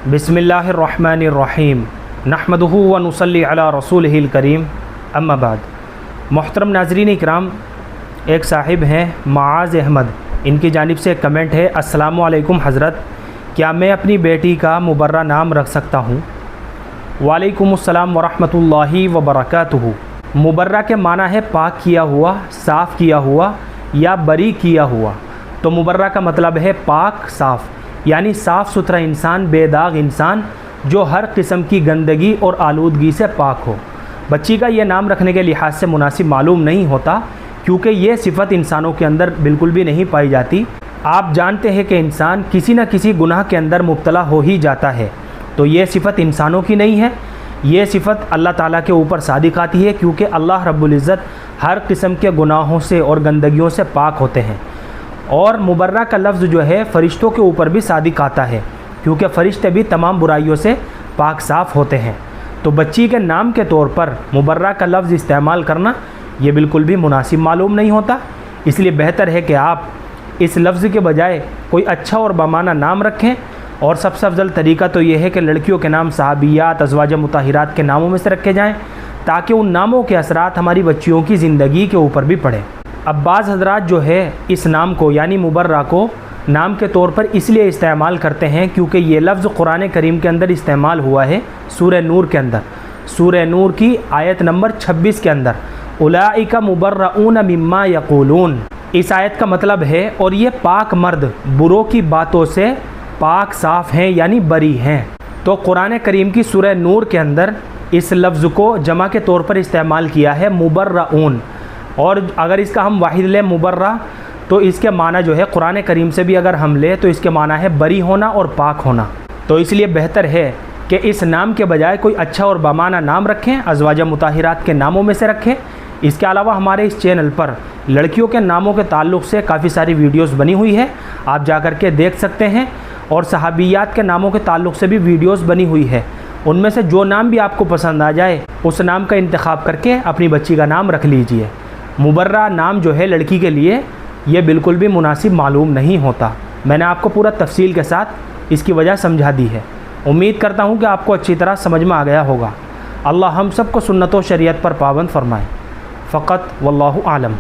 बिस्मिल्लाहिर्रहमानिर्रहीम नहमदुहु व नुसल्ली अला रसूलिहिल करीम अम्मा बाद। मोहतरम नाज़रीन इकराम, एक साहिब हैं माआज़ अहमद, इनकी जानिब से एक कमेंट है। अस्सलामु अलैकुम हज़रत, क्या मैं अपनी बेटी का मुबर्रा नाम रख सकता हूँ? वालेकुमुस्सलाम व रहमतुल्लाहि व बरकातुहू। मुबर्रा के माना है पाक किया हुआ, साफ़ किया हुआ या बरी किया हुआ। तो मुबर्रा का मतलब है पाक साफ़, यानी साफ़ सुथरा इंसान, बेदाग इंसान जो हर किस्म की गंदगी और आलूदगी से पाक हो। बच्ची का ये नाम रखने के लिहाज से मुनासिब मालूम नहीं होता, क्योंकि ये सिफ़त इंसानों के अंदर बिल्कुल भी नहीं पाई जाती। आप जानते हैं कि इंसान किसी न किसी गुनाह के अंदर मुब्तला हो ही जाता है, तो ये सिफ़त इंसानों की नहीं है, ये सिफ़त अल्लाह ताला के ऊपर सादिक आती है, क्योंकि अल्लाह रब्बुल इज़्ज़त हर किस्म के गुनाहों से और गंदगियों से पाक होते हैं। और मुबर्रा का लफ्ज़ जो है फ़रिश्तों के ऊपर भी सादिक आता है, क्योंकि फ़रिश्ते भी तमाम बुराइयों से पाक साफ़ होते हैं। तो बच्ची के नाम के तौर पर मुबर्रा का लफ्ज़ इस्तेमाल करना ये बिल्कुल भी मुनासिब मालूम नहीं होता। इसलिए बेहतर है कि आप इस लफ्ज़ के बजाय कोई अच्छा और बामाना नाम रखें। और सबसे अफजल तरीका तो ये है कि लड़कियों के नाम सहाबियात, अज़वाज मुताहिरात के नामों में से रखे जाएँ, ताकि उन नामों के असरात हमारी बच्चियों की ज़िंदगी के ऊपर भी पड़े। अब बाज़ हज़रात जो है इस नाम को यानी मुबर्रा को नाम के तौर पर इसलिए इस्तेमाल करते हैं क्योंकि ये लफ्ज़ कुरान करीम के अंदर इस्तेमाल हुआ है सूरह नूर के अंदर, सूरह नूर की आयत नंबर 26 के अंदर, उलाइका मुबर्रऊन मिम्मा यक़ूलून। इस आयत का मतलब है और ये पाक मर्द बुरों की बातों से पाक साफ़ हैं, यानी बरी हैं। तो कुरान करीम की सूरह नूर के अंदर इस लफ्ज़ को जमा के तौर पर इस्तेमाल किया है मुबर्रऊन। और अगर इसका हम वाहिद लें मुबर्रा, तो इसके माना जो है कुरान करीम से भी अगर हम लें तो इसके माना है बरी होना और पाक होना। तो इसलिए बेहतर है कि इस नाम के बजाय कोई अच्छा और बामाना नाम रखें, अज़वाज मुताहिरात के नामों में से रखें। इसके अलावा हमारे इस चैनल पर लड़कियों के नामों के ताल्लुक़ से काफ़ी सारी वीडियोज़ बनी हुई है, आप जा कर के देख सकते हैं। और सहाबियात के नामों के ताल्लुक़ से भी वीडियोज़ बनी हुई है, उनमें से जो नाम भी आपको पसंद आ जाए उस नाम का इंतखाब करके अपनी बच्ची का नाम रख लीजिए। मुबर्रा नाम जो है लड़की के लिए ये बिल्कुल भी मुनासिब मालूम नहीं होता। मैंने आपको पूरा तफसील के साथ इसकी वजह समझा दी है। उम्मीद करता हूँ कि आपको अच्छी तरह समझ में आ गया होगा। अल्लाह हम सबको सुन्नत व शरीयत पर पाबंद फरमाए। फ़क़त वल्लाहु आलम।